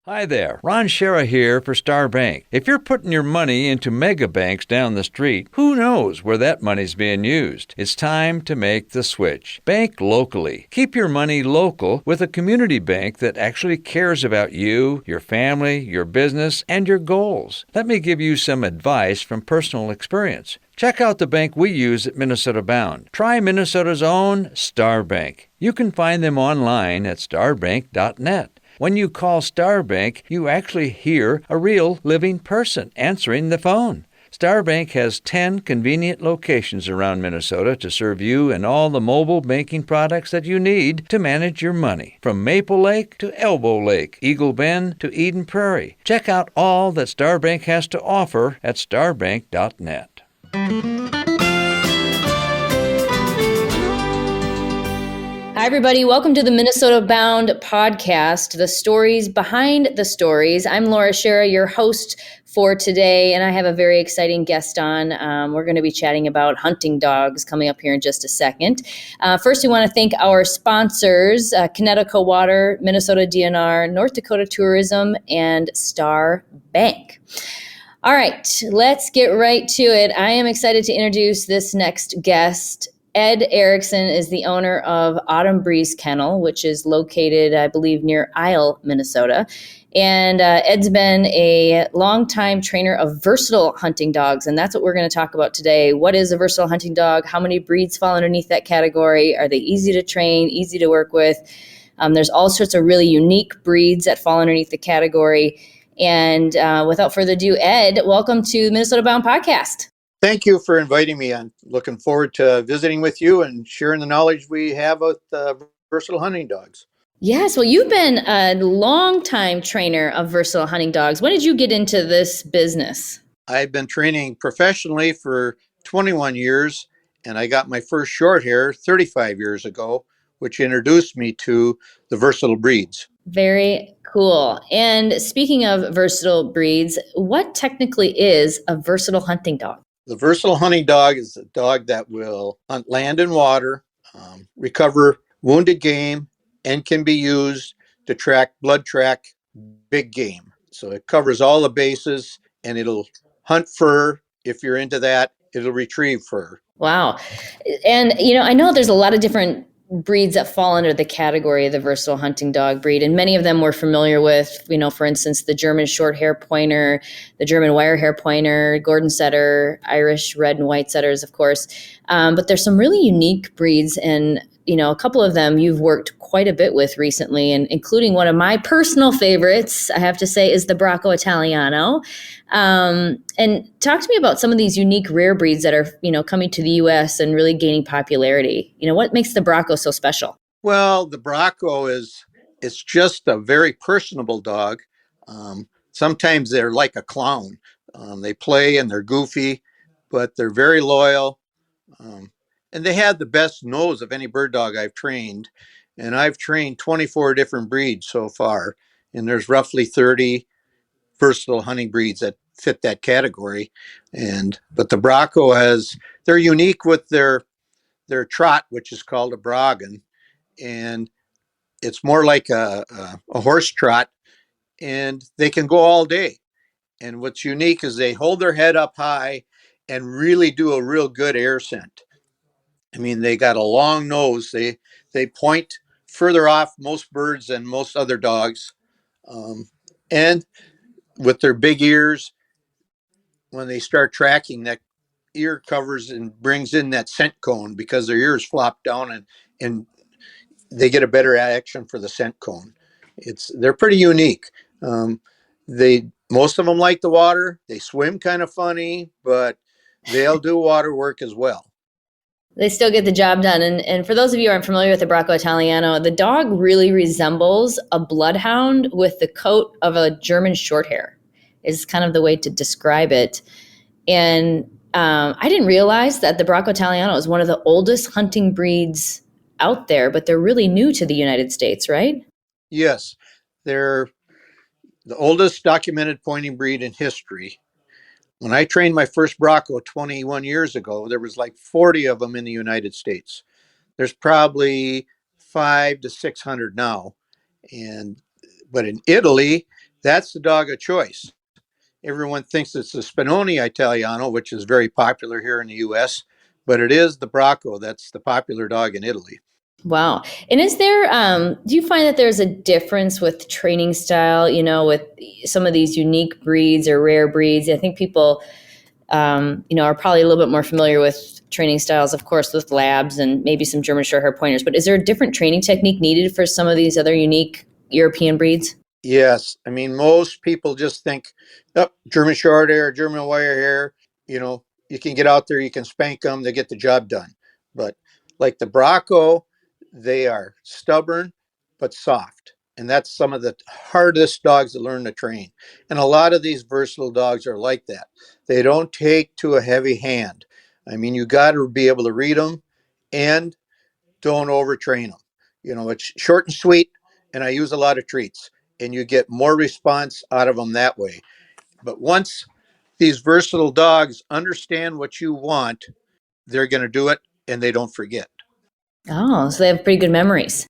Hi there, Ron Shera here for Star Bank. If you're putting your money into mega banks down the street, who knows where that money's being used? It's time to make the switch. Bank locally. Keep your money local with a community bank that actually cares about you, your family, your business, and your goals. Let me give you some advice from personal experience. Check out the bank we use at Minnesota Bound. Try Minnesota's own Star Bank. You can find them online at starbank.net. When you call Star Bank, you actually hear a real living person answering the phone. Star Bank has 10 convenient locations around Minnesota to serve you and all the mobile banking products that you need to manage your money. From Maple Lake to Elbow Lake, Eagle Bend to Eden Prairie. Check out all that Star Bank has to offer at starbank.net. Hi, everybody. Welcome to the Minnesota Bound podcast, the stories behind the stories. I'm Laura Shera, your host for today, and I have a very exciting guest on. We're going to be chatting about hunting dogs coming up here in just a second. First, we want to thank our sponsors, Connecticut Water, Minnesota DNR, North Dakota Tourism, and Star Bank. All right, let's get right to it. I am excited to introduce this next guest. Ed Erickson is the owner of Autumn Breeze Kennel, which is located, I believe, near Isle, Minnesota. And Ed's been a longtime trainer of versatile hunting dogs, and that's what we're going to talk about today. What is a versatile hunting dog? How many breeds fall underneath that category? Are they easy to train, easy to work with? There's all sorts of really unique breeds that fall underneath the category. And without further ado, Ed, welcome to the Minnesota Bound podcast. Thank you for inviting me. I'm looking forward to visiting with you and sharing the knowledge we have of versatile hunting dogs. Yes, well, you've been a longtime trainer of versatile hunting dogs. When did you get into this business? I've been training professionally for 21 years, and I got my first short hair 35 years ago, which introduced me to the versatile breeds. Very cool. And speaking of versatile breeds, what technically is a versatile hunting dog? The versatile hunting dog is a dog that will hunt land and water, recover wounded game, and can be used to blood track big game. So it covers all the bases, and it'll hunt fur. If you're into that, it'll retrieve fur. Wow. And, I know there's a lot of different breeds that fall under the category of the versatile hunting dog breed. And many of them we're familiar with, for instance, the German short hair pointer, the German wire hair pointer, Gordon setter, Irish red and white setters, of course. But there's some really unique breeds, and a couple of them you've worked quite a bit with recently, and including one of my personal favorites, I have to say, is the Bracco Italiano. And talk to me about some of these unique rare breeds that are, coming to the U.S. and really gaining popularity. What makes the Bracco so special? Well, the Bracco it's just a very personable dog. Sometimes they're like a clown. They play and they're goofy, but they're very loyal. And they have the best nose of any bird dog I've trained. And I've trained 24 different breeds so far. And there's roughly 30 versatile hunting breeds that fit that category. But the Bracco they're unique with their trot, which is called a broggan. And it's more like a horse trot, and they can go all day. And what's unique is they hold their head up high and really do a real good air scent. I mean, they got a long nose. They point further off most birds than most other dogs. And with their big ears, when they start tracking, that ear covers and brings in that scent cone because their ears flop down and they get a better action for the scent cone. They're pretty unique. Most of them like the water. They swim kind of funny, but they'll do water work as well. They still get the job done. And for those of you who aren't familiar with the Bracco Italiano, the dog really resembles a bloodhound with the coat of a German shorthair, is kind of the way to describe it. And I didn't realize that the Bracco Italiano is one of the oldest hunting breeds out there, but they're really new to the United States, right? Yes, they're the oldest documented pointing breed in history. When I trained my first Bracco 21 years ago, there was like 40 of them in the United States. There's probably 500 to 600 now. But in Italy, that's the dog of choice. Everyone thinks it's the Spinoni Italiano, which is very popular here in the U.S., but it is the Bracco that's the popular dog in Italy. Wow. And is there, do you find that there's a difference with training style, with some of these unique breeds or rare breeds? I think people, are probably a little bit more familiar with training styles, of course, with labs and maybe some German Shorthair pointers. But is there a different training technique needed for some of these other unique European breeds? Yes. I mean, most people just think, oh, German short hair, German wire hair, you can get out there, you can spank them, they get the job done. But like the Bracco, they are stubborn but soft. And that's some of the hardest dogs to learn to train. And a lot of these versatile dogs are like that. They don't take to a heavy hand. I mean, you got to be able to read them and don't overtrain them. It's short and sweet, and I use a lot of treats, and you get more response out of them that way. But once these versatile dogs understand what you want, they're going to do it, and they don't forget. Oh, so they have pretty good memories.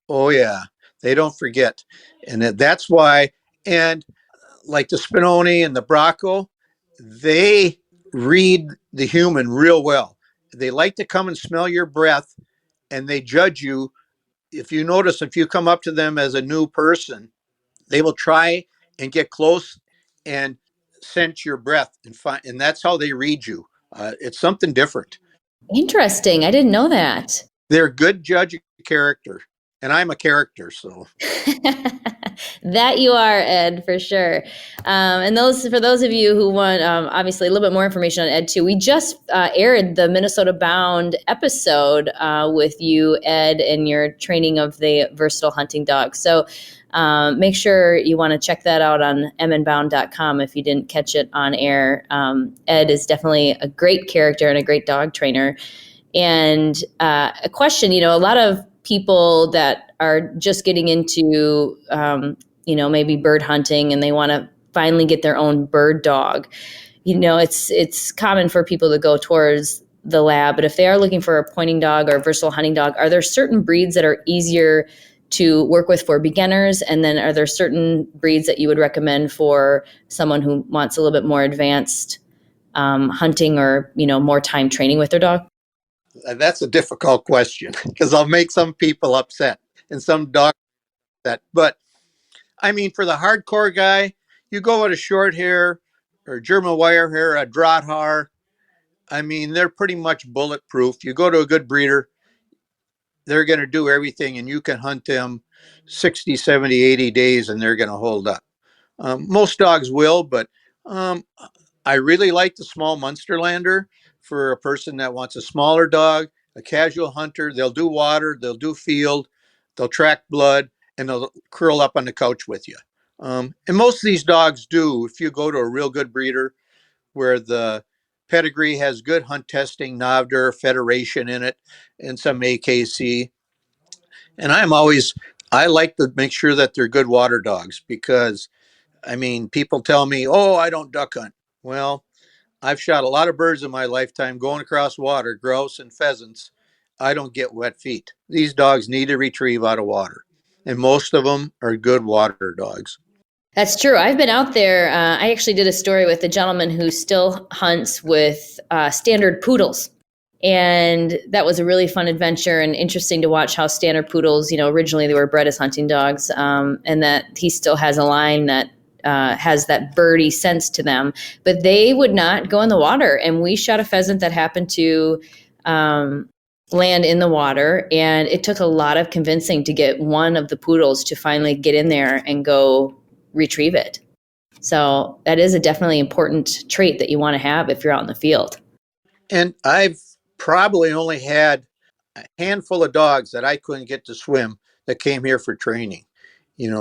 Oh, yeah, they don't forget. And that's why, and like the Spinoni and the Bracco, they read the human real well. They like to come and smell your breath, and they judge you. If you notice, if you come up to them as a new person, they will try and get close and sense your breath and that's how they read you. It's something different. Interesting. I didn't know that. They're a good judge of character, and I'm a character, so. That you are, Ed, for sure. And for those of you who want, obviously, a little bit more information on Ed too, we just aired the Minnesota Bound episode with you, Ed, and your training of the versatile hunting dog. So make sure you want to check that out on mnbound.com if you didn't catch it on air. Ed is definitely a great character and a great dog trainer. And a question, a lot of people that are just getting into, maybe bird hunting and they want to finally get their own bird dog. It's common for people to go towards the lab, but if they are looking for a pointing dog or a versatile hunting dog, are there certain breeds that are easier to work with for beginners? And then are there certain breeds that you would recommend for someone who wants a little bit more advanced hunting or, more time training with their dog? That's a difficult question because I'll make some people upset and some dogs upset. But I mean, for the hardcore guy, you go with a short hair or German wire hair, a Drahthaar. I mean, they're pretty much bulletproof. You go to a good breeder, they're going to do everything, and you can hunt them 60, 70, 80 days, and they're going to hold up. Most dogs will, but I really like the small Munsterlander for a person that wants a smaller dog, a casual hunter. They'll do water, they'll do field, they'll track blood, and they'll curl up on the couch with you. And most of these dogs do, if you go to a real good breeder where the pedigree has good hunt testing, NAVDR, Federation in it, and some AKC. And I like to make sure that they're good water dogs because, I mean, people tell me, oh, I don't duck hunt. Well, I've shot a lot of birds in my lifetime going across water, grouse and pheasants. I don't get wet feet. These dogs need to retrieve out of water, and most of them are good water dogs. That's true. I've been out there. I actually did a story with a gentleman who still hunts with standard poodles. And that was a really fun adventure and interesting to watch how standard poodles, originally they were bred as hunting dogs, and that he still has a line that has that birdie sense to them, but they would not go in the water. And we shot a pheasant that happened to land in the water, and it took a lot of convincing to get one of the poodles to finally get in there and go retrieve it. So that is a definitely important trait that you want to have if you're out in the field. And I've probably only had a handful of dogs that I couldn't get to swim that came here for training. And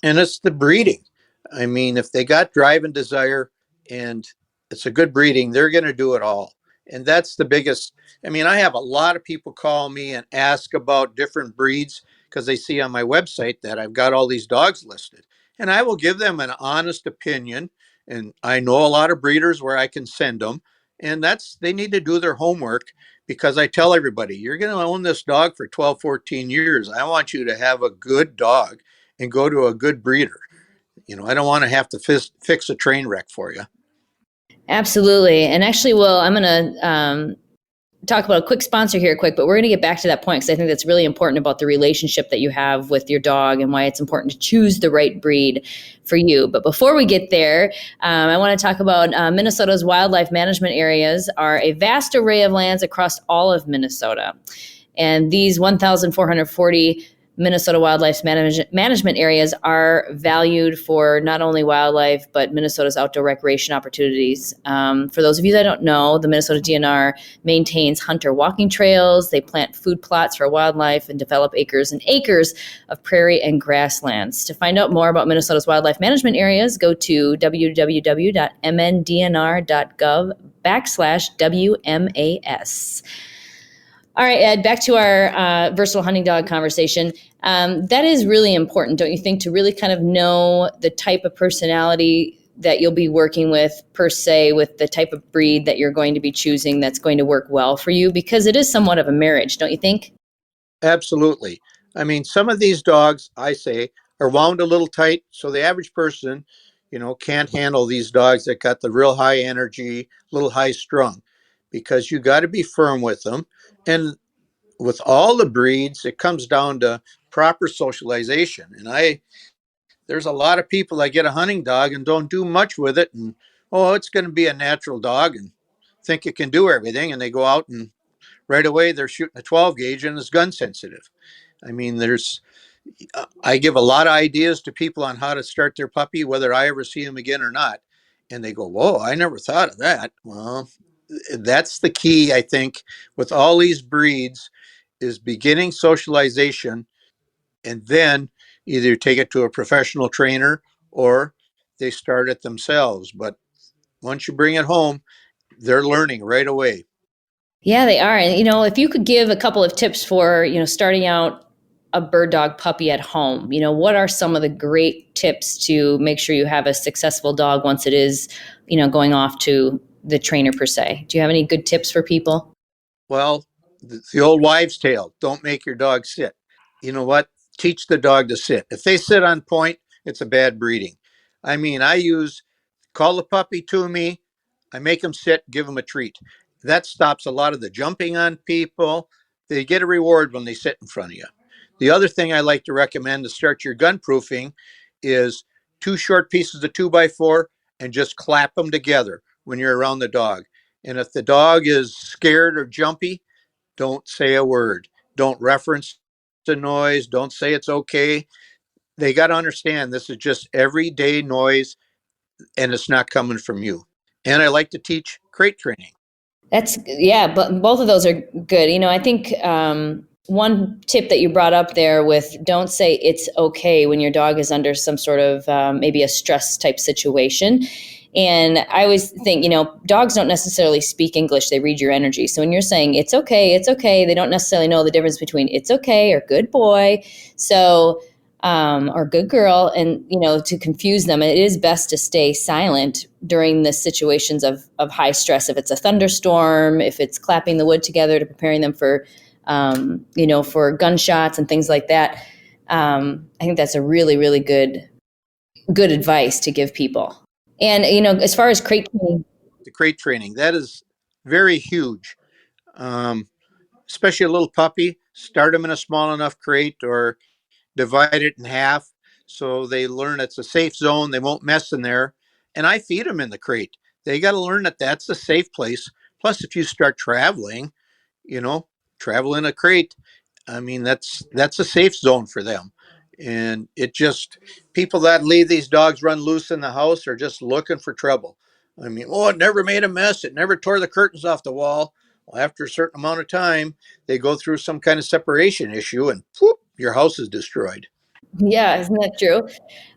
it's the breeding. I mean, if they got drive and desire and it's a good breeding, they're going to do it all. And that's the biggest. I mean, I have a lot of people call me and ask about different breeds because they see on my website that I've got all these dogs listed. And I will give them an honest opinion. And I know a lot of breeders where I can send them. And they need to do their homework because I tell everybody, you're going to own this dog for 12, 14 years. I want you to have a good dog and go to a good breeder. I don't want to have to fix a train wreck for you. Absolutely. And actually, well, I'm going to talk about a quick sponsor here quick, but we're going to get back to that point because I think that's really important about the relationship that you have with your dog and why it's important to choose the right breed for you. But before we get there, I want to talk about Minnesota's wildlife management areas are a vast array of lands across all of Minnesota. And these 1,440 Minnesota wildlife management areas are valued for not only wildlife, but Minnesota's outdoor recreation opportunities. For those of you that don't know, the Minnesota DNR maintains hunter walking trails. They plant food plots for wildlife and develop acres and acres of prairie and grasslands. To find out more about Minnesota's wildlife management areas, go to www.mndnr.gov/WMAS. All right, Ed, back to our versatile hunting dog conversation. That is really important, don't you think, to really kind of know the type of personality that you'll be working with, per se, with the type of breed that you're going to be choosing that's going to work well for you, because it is somewhat of a marriage, don't you think? Absolutely. I mean, some of these dogs, I say, are wound a little tight, so the average person, can't handle these dogs that got the real high energy, little high strung, because you got to be firm with them. And with all the breeds, it comes down to proper socialization. And there's a lot of people that get a hunting dog and don't do much with it. And, oh, it's going to be a natural dog and think it can do everything. And they go out and right away they're shooting a 12 gauge and it's gun sensitive. I mean, I give a lot of ideas to people on how to start their puppy, whether I ever see them again or not. And they go, whoa, I never thought of that. Well, that's the key, I think, with all these breeds is beginning socialization, and then either take it to a professional trainer or they start it themselves. But once you bring it home, they're learning right away. Yeah, they are. And, if you could give a couple of tips for, starting out a bird dog puppy at home, what are some of the great tips to make sure you have a successful dog once it is, going off to the trainer per se? Do you have any good tips for people? Well, the old wives' tale, don't make your dog sit. You know what? Teach the dog to sit. If they sit on point, it's a bad breeding. I mean, call the puppy to me. I make them sit, give them a treat. That stops a lot of the jumping on people. They get a reward when they sit in front of you. The other thing I like to recommend to start your gun proofing is 2 short pieces of 2x4 and just clap them together when you're around the dog. And if the dog is scared or jumpy, don't say a word. Don't reference the noise. Don't say it's okay. They got to understand this is just everyday noise and it's not coming from you. And I like to teach crate training. But both of those are good. I think one tip that you brought up there with don't say it's okay when your dog is under some sort of maybe a stress type situation. And I always think, dogs don't necessarily speak English. They read your energy. So when you're saying it's okay, they don't necessarily know the difference between it's okay or good boy. So, or good girl. And, to confuse them, it is best to stay silent during the situations of high stress. If it's a thunderstorm, if it's clapping the wood together to preparing them for, for gunshots and things like that. I think that's a really, really good advice to give people. And, as far as crate training. The crate training, that is very huge. Especially a little puppy, start them in a small enough crate or divide it in half so they learn it's a safe zone. They won't mess in there. And I feed them in the crate. They got to learn that that's a safe place. Plus, if you start traveling, travel in a crate, I mean, that's a safe zone for them. And people that leave these dogs run loose in the house are just looking for trouble. I mean, it never made a mess. It never tore the curtains off the wall. Well, after a certain amount of time, they go through some kind of separation issue and whoop, your house is destroyed. Yeah, isn't that true?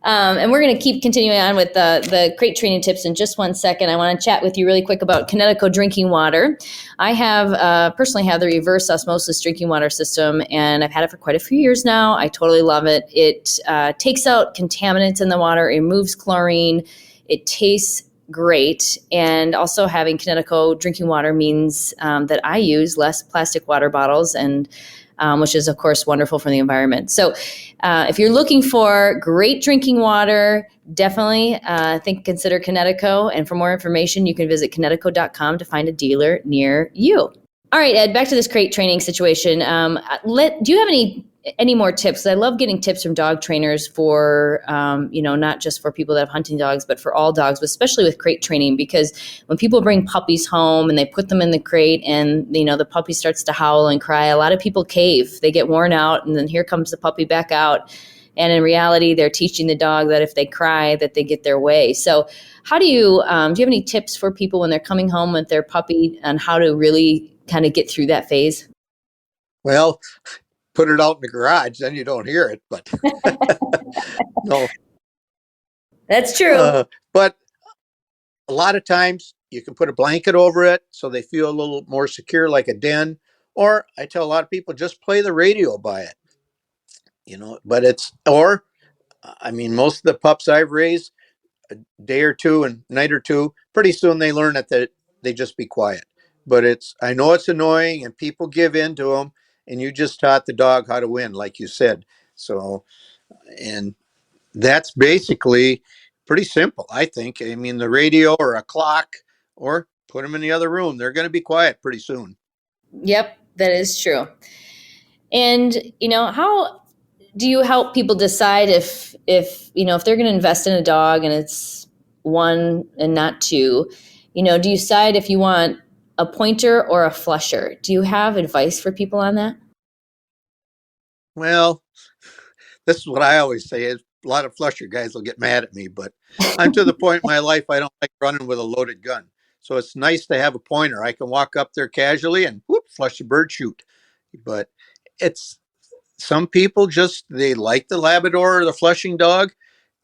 And we're going to keep continuing on with the crate training tips in just one second. I want to chat with you really quick about Connecticut drinking water. I have personally have the reverse osmosis drinking water system, and I've had it for quite a few years now. I totally love it. It takes out contaminants in the water, it removes chlorine, it tastes great. And also having Connecticut drinking water means that I use less plastic water bottles and which is, of course, wonderful for the environment. So if you're looking for great drinking water, definitely consider Connecticut. And for more information, you can visit Connecticut.com to find a dealer near you. All right, Ed, back to this crate training situation. Do you have any more tips? I love getting tips from dog trainers for, not just for people that have hunting dogs, but for all dogs, but especially with crate training, because when people bring puppies home and they put them in the crate and, the puppy starts to howl and cry, a lot of people cave. They get worn out, and then here comes the puppy back out. And in reality, they're teaching the dog that if they cry, that they get their way. So how do you have any tips for people when they're coming home with their puppy on how to really kind of get through that phase? Well, put it out in the garage, then you don't hear it, but no. That's true. But a lot of times you can put a blanket over it so they feel a little more secure, like a den. Or I tell a lot of people, just play the radio by it. But most of the pups I've raised, a day or two and night or two, pretty soon they learn that they just be quiet. But I know it's annoying and people give in to them, and you just taught the dog how to win, like you said. So, and that's basically pretty simple, I think. I mean, the radio or a clock, or put them in the other room. They're going to be quiet pretty soon. Yep, that is true. And, how do you help people decide if they're going to invest in a dog and it's one and not two? Do you decide if you want a pointer or a flusher? Do you have advice for people on that? Well, this is what I always say. Is a lot of flusher guys will get mad at me, but I'm to the point in my life I don't like running with a loaded gun. So it's nice to have a pointer. I can walk up there casually and whoop, flush the bird chute. But some people they like the Labrador or the flushing dog.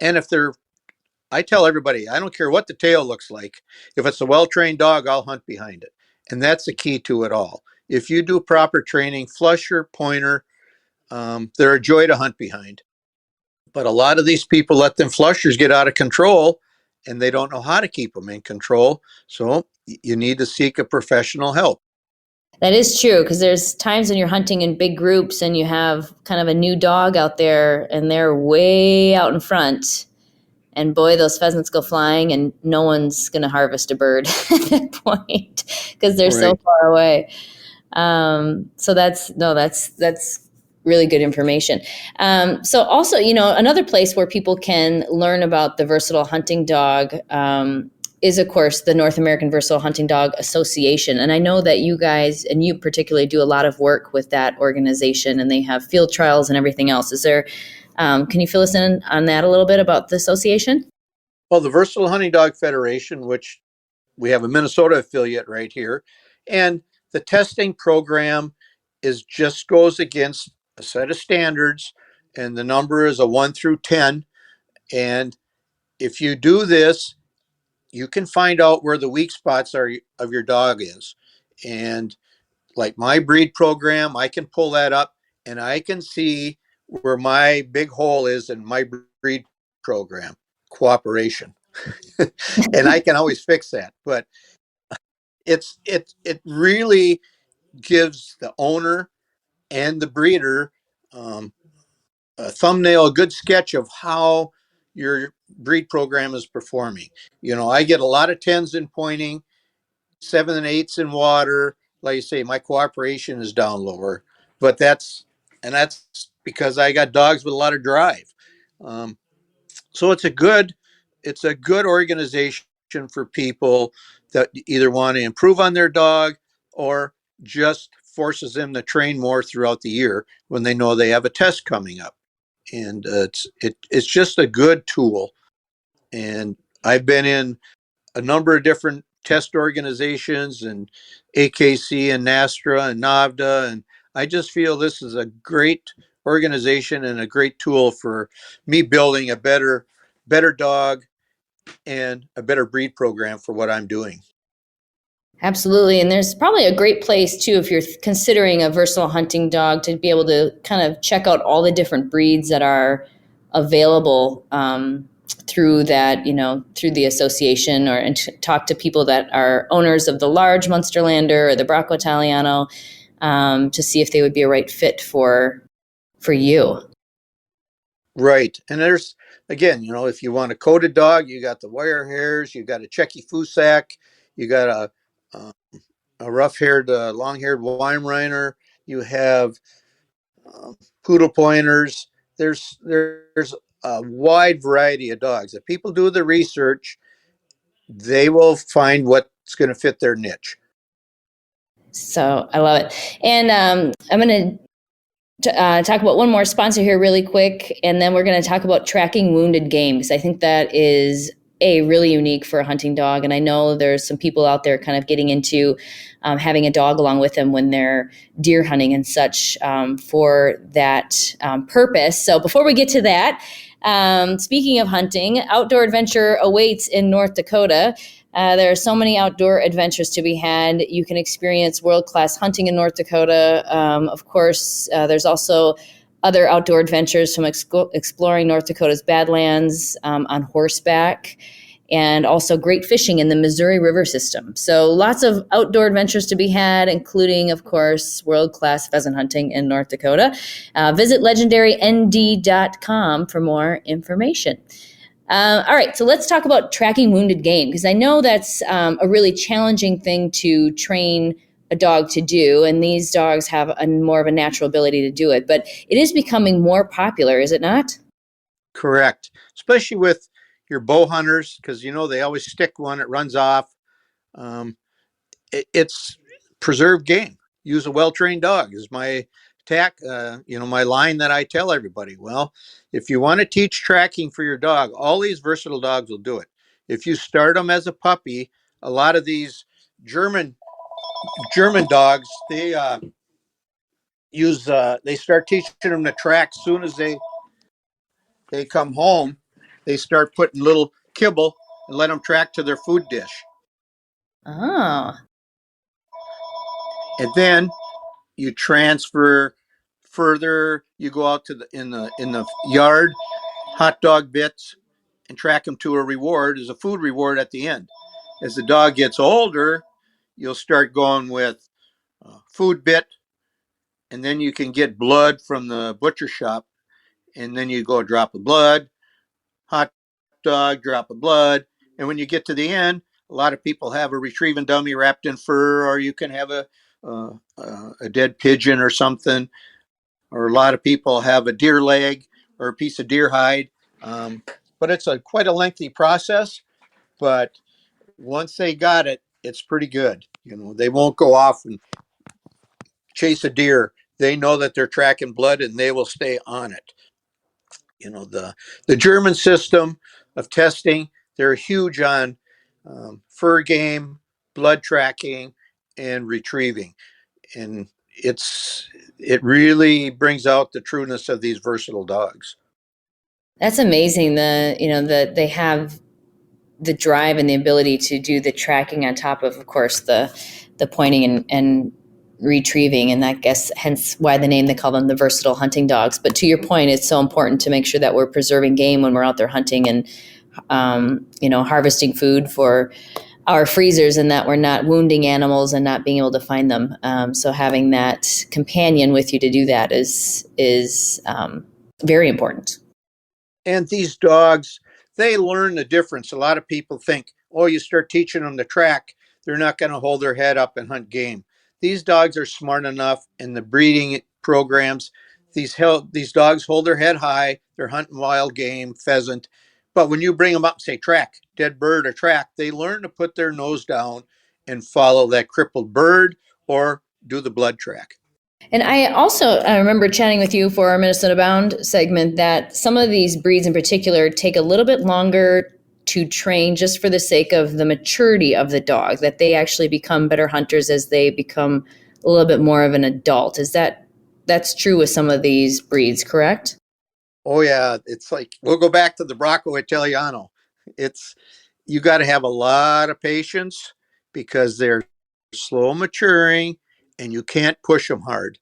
And I tell everybody, I don't care what the tail looks like. If it's a well-trained dog, I'll hunt behind it. And that's the key to it all. If you do proper training, flusher, pointer, they're a joy to hunt behind. But a lot of these people let them flushers get out of control, and they don't know how to keep them in control. So you need to seek a professional help. That is true, because there's times when you're hunting in big groups and you have kind of a new dog out there and they're way out in front. And boy, those pheasants go flying and no one's going to harvest a bird at that point because they're so far away. So that's really good information. So also, another place where people can learn about the versatile hunting dog is, of course, the North American Versatile Hunting Dog Association. And I know that you guys, and you particularly, do a lot of work with that organization, and they have field trials and everything else. Can you fill us in on that a little bit about the association? Well, the Versatile Hunting Dog Federation, which we have a Minnesota affiliate right here, and the testing program just goes against a set of standards, and the number is a 1 through 10. And if you do this, you can find out where the weak spots of your dog is. And like my breed program, I can pull that up and I can see where my big hole is in my breed program, cooperation. And I can always fix that. But it really gives the owner and the breeder a thumbnail, a good sketch of how your breed program is performing. I get a lot of 10s in pointing, 7 and 8s in water. Like you say, my cooperation is down lower, but that's because I got dogs with a lot of drive. So it's a good organization for people that either want to improve on their dog or just forces them to train more throughout the year when they know they have a test coming up. And it's just a good tool. And I've been in a number of different test organizations and AKC and NASTRA and NAVDA. And I just feel this is a great organization and a great tool for me building a better dog and a better breed program for what I'm doing. Absolutely. And there's probably a great place too, if you're considering a versatile hunting dog, to be able to kind of check out all the different breeds that are available through that, through the association, and talk to people that are owners of the large Munsterlander or the Bracco Italiano. to see if they would be a right fit for you. Right. And there's, again, if you want a coated dog, you got the wire hairs, you got a Czechie Fusak, you got a rough-haired, long-haired Weimaraner, you have poodle pointers. There's a wide variety of dogs. If people do the research, they will find what's going to fit their niche. So I love it. And I'm going to talk about one more sponsor here really quick, and then we're going to talk about tracking wounded game, because I think that is really unique for a hunting dog. And I know there's some people out there kind of getting into having a dog along with them when they're deer hunting and such for that purpose. So before we get to that, speaking of hunting, outdoor adventure awaits in North Dakota. There are so many outdoor adventures to be had. You can experience world-class hunting in North Dakota. Of course, there's also other outdoor adventures, from exploring North Dakota's Badlands on horseback, and also great fishing in the Missouri River system. So lots of outdoor adventures to be had, including, of course, world-class pheasant hunting in North Dakota. Visit legendarynd.com for more information. All right, so let's talk about tracking wounded game, because I know that's a really challenging thing to train a dog to do, and these dogs have more of a natural ability to do it, but it is becoming more popular, is it not? Correct. Especially with your bow hunters, because they always stick one, it runs off. It's preserved game. Use a well-trained dog is my tack, my line that I tell everybody. Well, if you want to teach tracking for your dog, all these versatile dogs will do it. If you start them as a puppy, a lot of these German dogs, they they start teaching them to track. Soon as they come home, they start putting little kibble and let them track to their food dish. Oh. And then you transfer further. You go out to in the yard, hot dog bits, and track them to a reward as a food reward at the end. As the dog gets older, you'll start going with food bit, and then you can get blood from the butcher shop, and then you go a drop of blood, hot dog, drop of blood, and when you get to the end, a lot of people have a retrieving dummy wrapped in fur, or you can have a dead pigeon or something, or a lot of people have a deer leg or a piece of deer hide. But it's quite a lengthy process. But once they got it, it's pretty good. They won't go off and chase a deer. They know that they're tracking blood, and they will stay on it. The German system of testing, they're huge on fur game, blood tracking, and retrieving. And it really brings out the trueness of these versatile dogs. That's amazing. That they have the drive and the ability to do the tracking on top of course, the pointing and retrieving, and I guess hence why the name, they call them the versatile hunting dogs. But to your point, it's so important to make sure that we're preserving game when we're out there hunting and harvesting food for our freezers, and that we're not wounding animals and not being able to find them. So having that companion with you to do that is very important. And these dogs, they learn the difference. A lot of people think, you start teaching them to track, they're not going to hold their head up and hunt game. These dogs are smart enough in the breeding programs. These dogs hold their head high. They're hunting wild game, pheasant. But when you bring them up and say, track, dead bird or track, they learn to put their nose down and follow that crippled bird or do the blood track. And I remember chatting with you for our Minnesota Bound segment that some of these breeds in particular take a little bit longer to train, just for the sake of the maturity of the dog, that they actually become better hunters as they become a little bit more of an adult. That's true with some of these breeds, correct? Oh yeah, it's like, we'll go back to the Bracco Italiano. You got to have a lot of patience because they're slow maturing and you can't push them hard.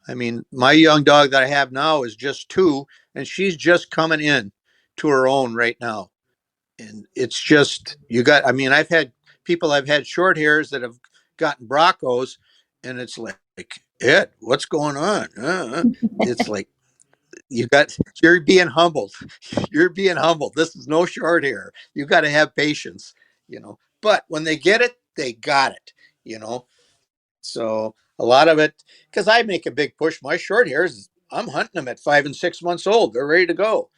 I mean, my young dog that I have now is just 2, and she's just coming in to her own right now. And it's just, I've had short hairs that have gotten Braccos, and it's like, like, Ed, what's going on? It's like, you're being humbled. You're being humbled. This is no short hair. You got to have patience, But when they get it, they got it, you know. So a lot of it, because I make a big push. My short hairs, I'm hunting them at 5 and 6 months old. They're ready to go.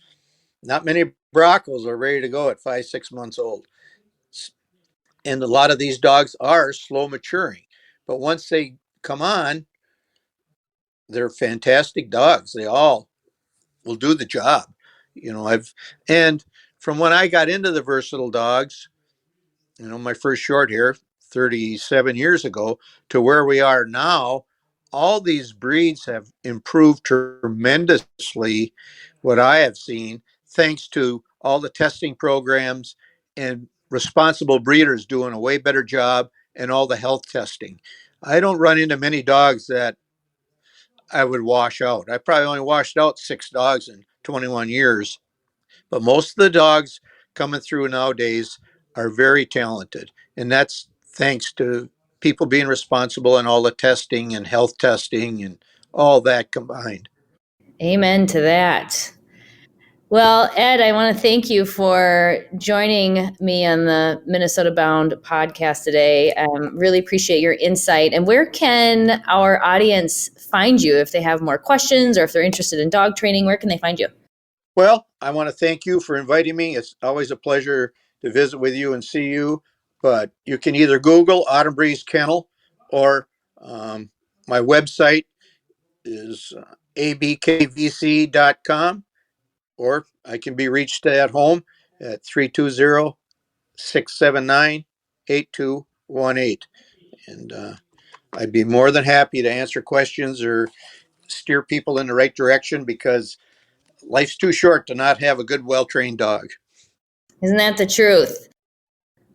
Not many Broncos are ready to go at 5, 6 months old. And a lot of these dogs are slow maturing. But once they come on, they're fantastic dogs. They all will do the job. And from when I got into the versatile dogs, my first short hair 37 years ago to where we are now, all these breeds have improved tremendously, what I have seen, thanks to all the testing programs and responsible breeders doing a way better job and all the health testing. I don't run into many dogs that I would wash out. I probably only washed out 6 dogs in 21 years, but most of the dogs coming through nowadays are very talented. And that's thanks to people being responsible and all the testing and health testing and all that combined. Amen to that. Well, Ed, I want to thank you for joining me on the Minnesota Bound podcast today. Really appreciate your insight. And where can our audience find you if they have more questions or if they're interested in dog training? Where can they find you? Well, I want to thank you for inviting me. It's always a pleasure to visit with you and see you. But you can either Google Autumn Breeze Kennel or my website is abkvc.com, or I can be reached at home at 320-679-8218. And I'd be more than happy to answer questions or steer people in the right direction, because life's too short to not have a good, well-trained dog. Isn't that the truth?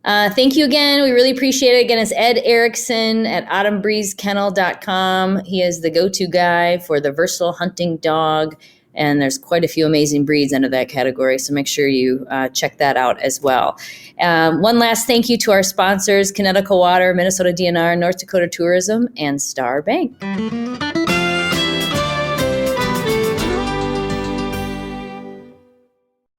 Thank you again. We really appreciate it. Again, it's Ed Erickson at autumnbreezekennel.com. He is the go-to guy for the versatile hunting dog, and there's quite a few amazing breeds under that category, so make sure you check that out as well. One last thank you to our sponsors, Connecticut Water, Minnesota DNR, North Dakota Tourism, and Star Bank.